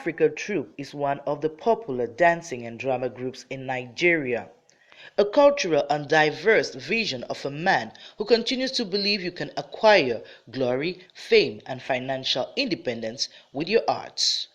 Africa Troupe is one of the popular dancing and drama groups in Nigeria. A cultural and diverse vision of a man who continues to believe you can acquire glory, fame, and financial independence with your arts.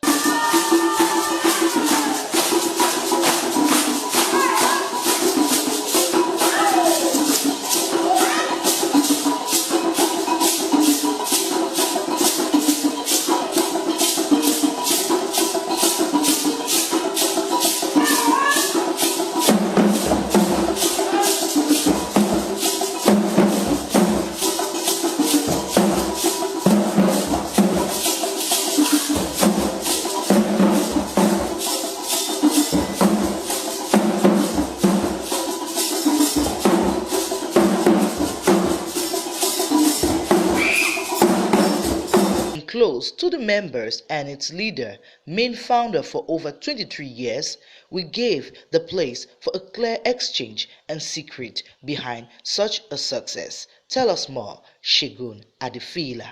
Close to the members and its leader, main founder for over 23 years, we gave the place for a clear exchange and secret behind such a success. Tell us more, Segun Adefila.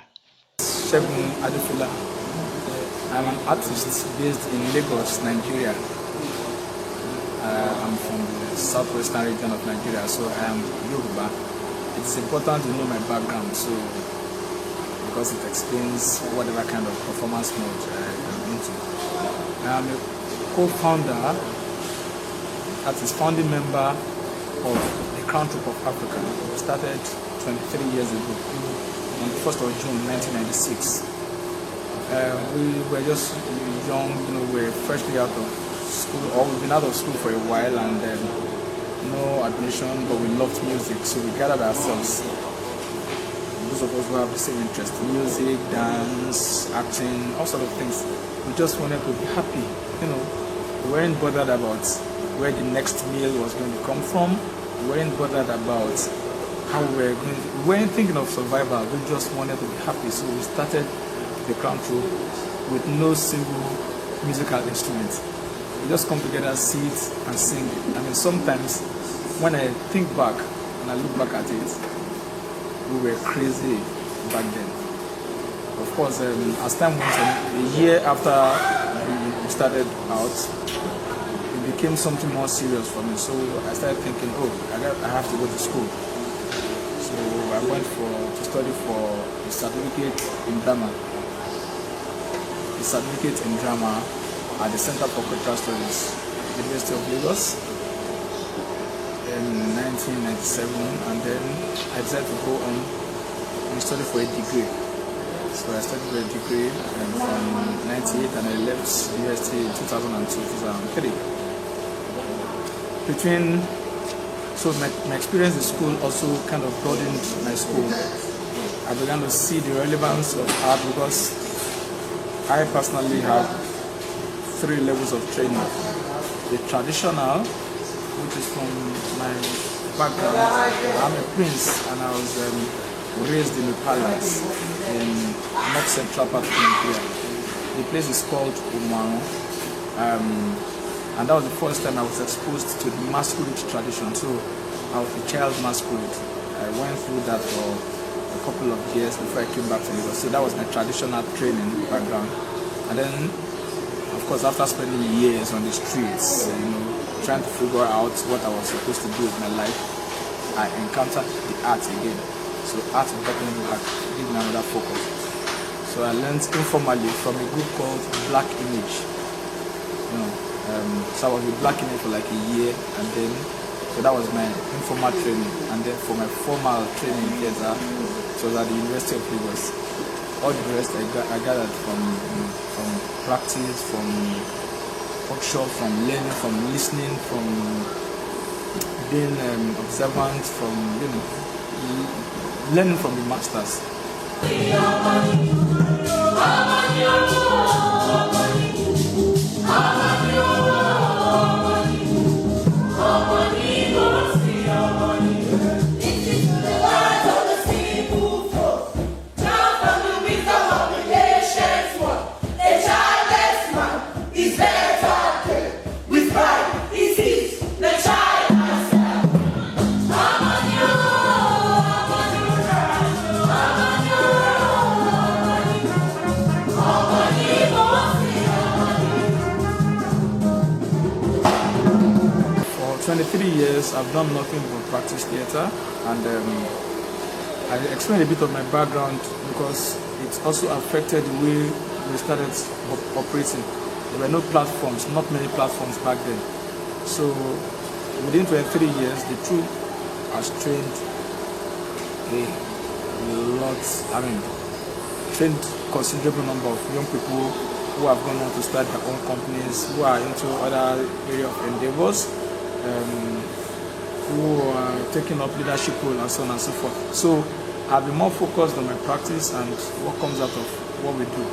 Segun Adefila. I'm an artist based in Lagos, Nigeria. I'm from the southwestern region of Nigeria, so I am Yoruba. It's important to know my background, because it explains whatever kind of performance mode I'm into. I'm a co-founder, that is founding member of the Troupe of Africa. We started 23 years ago, on the 1st of June 1996. We were just young, we were freshly out of school, or we've been out of school for a while, and no admission, but we loved music, so we gathered ourselves. Those of us who have the same interest, music, dance, acting, all sorts of things. We just wanted to be happy, We weren't bothered about where the next meal was going to come from. We weren't bothered about how we were going to, we weren't thinking of survival. We just wanted to be happy. So we started the Crown Troupe with no single musical instrument. We just come together, sit and sing. Sometimes when I think back and I look back at it, we were crazy back then. Of course, as time went on, a year after we started out, it became something more serious for me. So I started thinking, I have to go to school. So I went to study for a certificate in drama. A certificate in drama at the Center for Cultural Studies, University of Lagos, in 1997, and then I decided to go on and study for a degree. So I studied for a degree from 98, and I left the university in 2002, 2003. So my experience in school also kind of broadened my school. I began to see the relevance of art because I personally have 3 levels of training. The traditional, which is from my background. I'm a prince, and I was raised in a palace in North Central part of Nigeria. The place is called Umaro, and that was the first time I was exposed to the masquerade tradition. So I was a child masquerade. I went through that for a couple of years before I came back to Lagos. So that was my traditional training background. And then, of course, after spending years on the streets, trying to figure out what I was supposed to do with my life, I encountered the art again. So art definitely gave me another focus. So I learned informally from a group called Black Image. So I was with Black Image for like a year, and then so that was my informal training. And then for my formal training in theatre, it was at the University of Lagos. All the rest I gathered from practice, from workshop, from learning, from listening, from being observant, from learning from the masters. years, I've done nothing but practice theatre, and I explained a bit of my background because it also affected the way we started operating. There were no platforms, not many platforms back then. So within 23 years, the troupe has trained a lot, trained considerable number of young people who have gone on to start their own companies, who are into other area of endeavors, who are taking up leadership role and so on and so forth. So I'll be more focused on my practice and what comes out of what we do.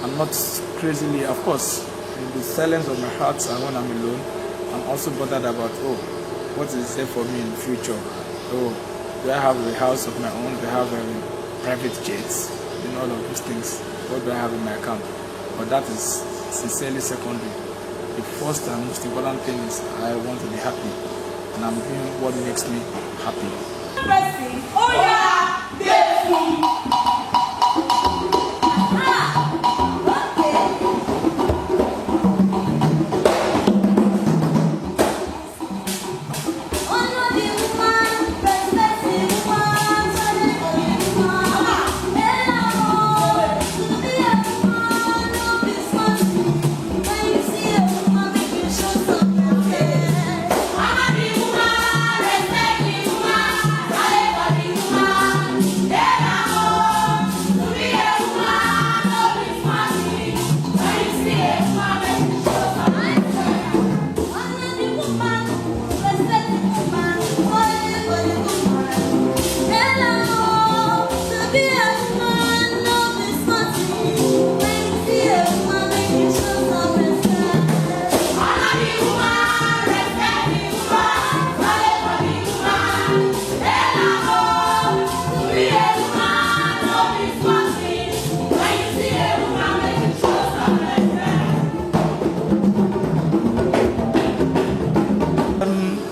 I'm not crazily, of course, in the silence of my heart and when I'm alone, I'm also bothered about, what is there for me in the future? Do I have a house of my own? Do I have private jets? All of those things. What do I have in my account? But that is sincerely secondary. The first and most important thing is I want to be happy, and I'm doing what makes me happy.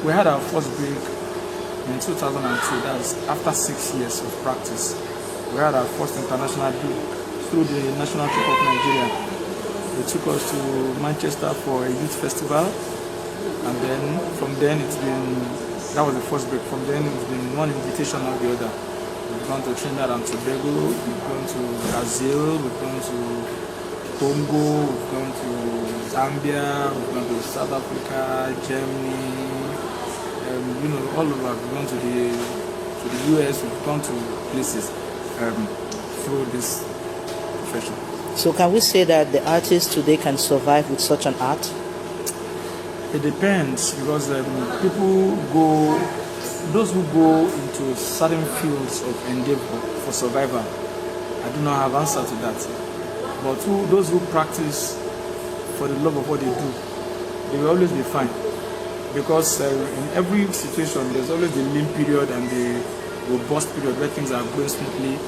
We had our first break in 2002, that's after 6 years of practice. We had our first international break through the National Troupe of Nigeria. They took us to Manchester for a youth festival, and then from then that was the first break. From then it's been one invitation or the other. We've gone to Trinidad and Tobago, we've gone to Brazil, we've gone to Congo, we've gone to Zambia, we've gone to South Africa, Germany, all over. We've gone to the US, we've gone to places through this profession. So can we say that the artist today can survive with such an art? It depends, because those who go into certain fields of endeavor for survival, I do not have answer to that. But those who practice for the love of what they do, they will always be fine. Because in every situation, there's always the lean period and the robust period where things are going smoothly.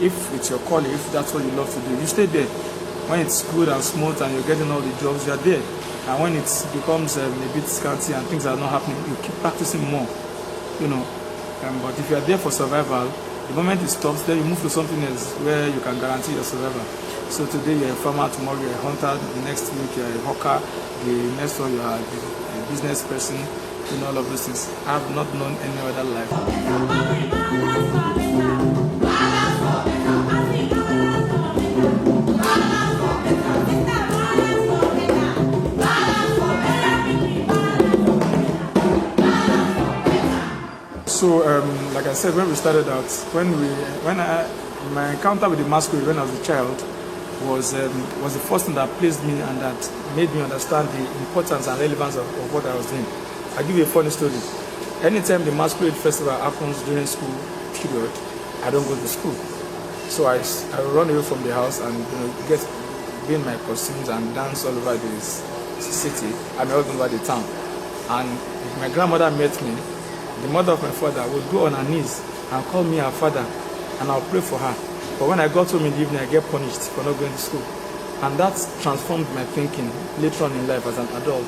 If it's your calling, if that's what you love to do, you stay there. When it's good and smooth and you're getting all the jobs, you're there. And when it becomes a bit scanty and things are not happening, you keep practicing more. But if you're there for survival, the moment it stops, then you move to something else where you can guarantee your survival. So today you're a farmer, tomorrow you're a hunter, the next week you're a hawker, the next one you are a business person, all of those things. I have not known any other life. So, like I said, when we started out, my encounter with the masquerade when I was a child was the first thing that pleased me and that made me understand the importance and relevance of what I was doing. I'll give you a funny story. Anytime the masquerade festival happens during school period, I don't go to school. So I run away from the house and be in my costumes and dance all over the city, all over the town. And if my grandmother met me, the mother of my father would go on her knees and call me her father, and I'll pray for her. But when I got home in the evening, I get punished for not going to school. And that transformed my thinking later on in life as an adult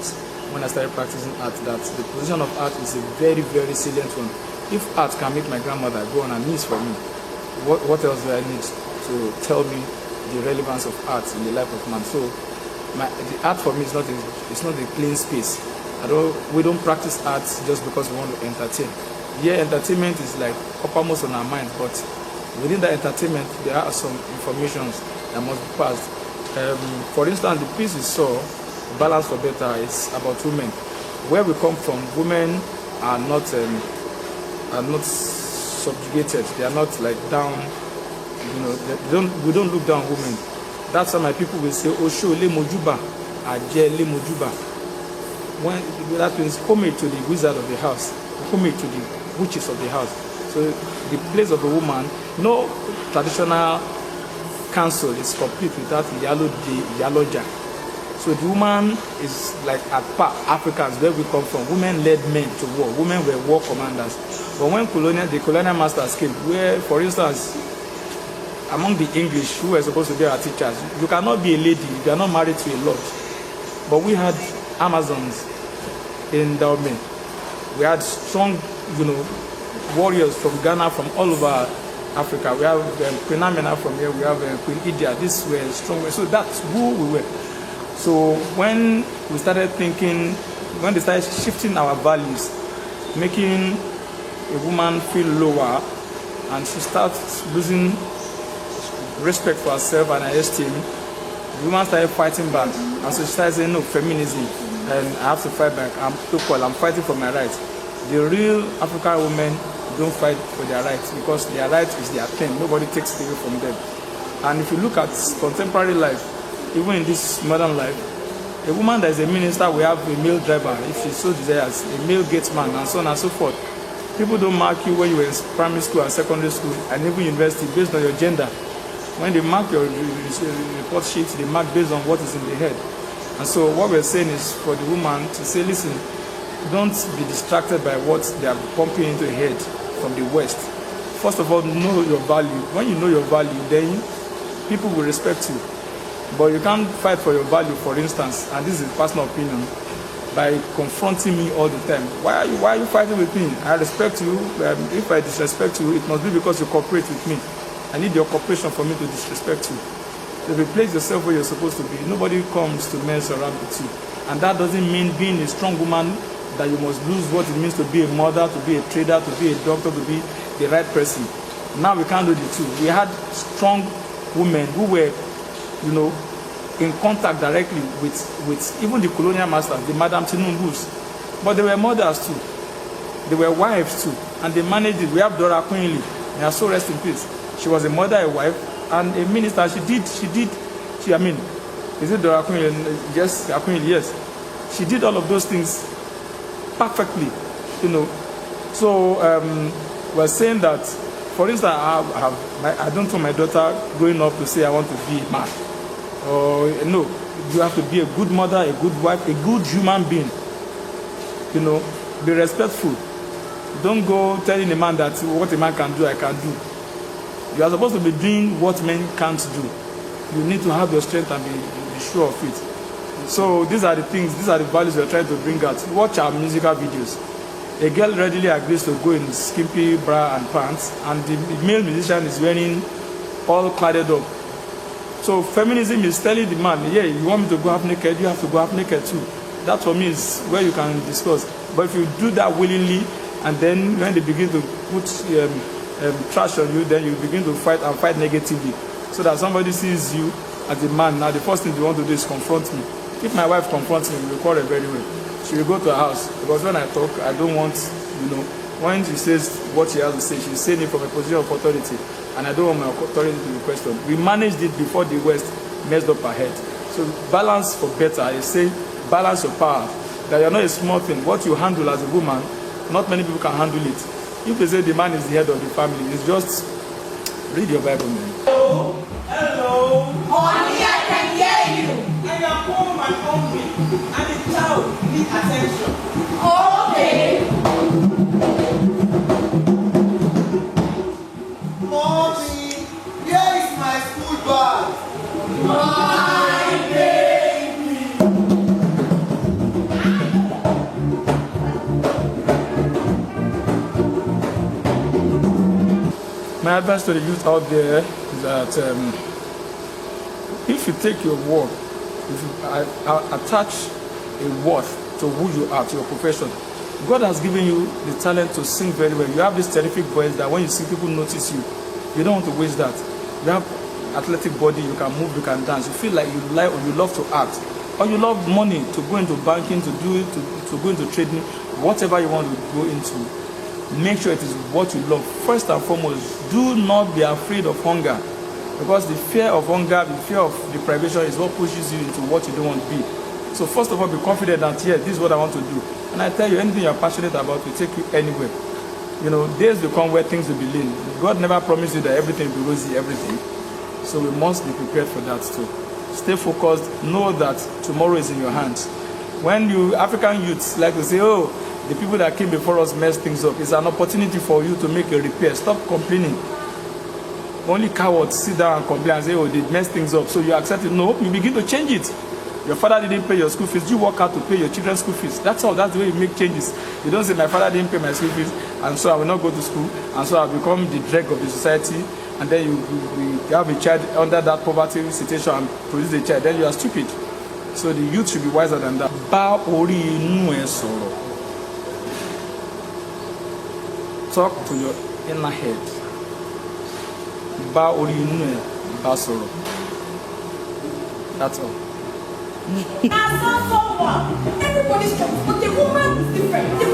when I started practicing art, that the position of art is a very, very salient one. If art can make my grandmother go on her knees for me, what else do I need to tell me the relevance of art in the life of man? So the art for me is not a plain space. We don't practice arts just because we want to entertain. Yeah, entertainment is like uppermost on our minds, but within that entertainment, there are some informations that must be passed. For instance, the piece you saw, Balance for Better, is about women. Where we come from, women are not subjugated. They are not like down. We don't look down on women. That's why my people will say, "Osho le mojuba, aje le mojuba." When that means homage to the wizard of the house, homage to the witches of the house. So the place of the woman, no traditional council is complete without Yaloja. So the woman is like at par Africans, where we come from. Women led men to war. Women were war commanders. But when the colonial masters came, where, for instance, among the English, who were supposed to be our teachers, you cannot be a lady if you are not married to a lord. But we had Amazons in Daome. We had strong, warriors from Ghana, from all over Africa. We have Queen Amina from here. We have Queen Idia. These were strong. So that's who we were. So when we started thinking, when they started shifting our values, making a woman feel lower, and she starts losing respect for herself and her esteem, the woman started fighting back. And so she started saying, no, feminism, and I have to fight back. I'm equal, I'm fighting for my rights. The real African women don't fight for their rights because their right is their thing. Nobody takes it away from them. And if you look at contemporary life, even in this modern life, a woman that is a minister will have a male driver if she so desires, a male gatesman, and so on and so forth. People don't mark you when you were in primary school and secondary school and even university based on your gender. When they mark your report sheet, they mark based on what is in the head. And so what we're saying is for the woman to say, listen, don't be distracted by what they are pumping into your head from the West. First of all, know your value. When you know your value, then people will respect you. But you can't fight for your value, for instance, and this is personal opinion, by confronting me all the time. Why are you fighting with me? I respect you. If I disrespect you, it must be because you cooperate with me. I need your cooperation for me to disrespect you. If you place yourself where you're supposed to be, nobody comes to mess around with you. And that doesn't mean being a strong woman that you must lose what it means to be a mother, to be a trader, to be a doctor, to be the right person. Now we can't do the two. We had strong women who were, in contact directly with even the colonial masters, the Madame Tinumbus. But they were mothers too. They were wives too. And they managed it. We have Dora Queenly. May her soul rest in peace. She was a mother, a wife, and a minister. Is it Dora Queenly? Yes, Queenly, yes. She did all of those things perfectly, So we're saying that, for instance, I don't want my daughter growing up to say I want to be a man. Or no, you have to be a good mother, a good wife, a good human being. Be respectful. Don't go telling a man that what a man can do, I can do. You are supposed to be doing what men can't do. You need to have your strength and be sure of it. So these are the things, these are the values we're trying to bring out. Watch our musical videos. A girl readily agrees to go in skimpy bra and pants, and the male musician is wearing all cladded up. So feminism is telling the man, yeah, you want me to go half naked, you have to go half naked too. That for me is where you can discuss. But if you do that willingly, and then when they begin to put trash on you, then you begin to fight and fight negatively. So that somebody sees you as a man. Now the first thing they want to do is confront me. If my wife confronts me, we will quarrel very well. She will go to her house, because when I talk, I don't want, when she says what she has to say, she's saying it from a position of authority, and I don't want my authority to be questioned. We managed it before the West messed up our head. So balance for better. I say balance your power. That you're not a small thing. What you handle as a woman, not many people can handle it. If they say the man is the head of the family, it's just read your Bible, man. Hello. Honey, I can hear you. I am home and hungry, and the child needs attention. Okay. Mommy, here is my school bag. My baby. My advice to the youth out there is that if you take your work, if you attach a worth to who you are, to your profession. God has given you the talent to sing very well. You have this terrific voice that when you sing, people notice you. You don't want to waste that. You have athletic body, you can move, you can dance. You feel like you like or you love to act. Or you love money, to go into banking, to do it, to go into trading, whatever you want to go into. Make sure it is what you love. First and foremost, do not be afraid of hunger. Because the fear of hunger, the fear of deprivation is what pushes you into what you don't want to be. So first of all, be confident that, yeah, this is what I want to do. And I tell you, anything you're passionate about will take you anywhere. You know, days will come where things will be lean. God never promised you that everything will be rosy, everything. So we must be prepared for that too. Stay focused. Know that tomorrow is in your hands. When you African youths like to say, oh, the people that came before us messed things up, it's an opportunity for you to make a repair. Stop complaining. Only cowards sit down and complain and say, oh, they messed things up. So you accept it. No, you begin to change it. Your father didn't pay your school fees. You work hard to pay your children's school fees. That's all. That's the way you make changes. You don't say, my father didn't pay my school fees, and so I will not go to school, and so I'll become the drag of the society, and then you have a child under that poverty situation and produce a child. Then you are stupid. So the youth should be wiser than that. Talk to your inner head. That's all. Everybody's different, but the woman is different.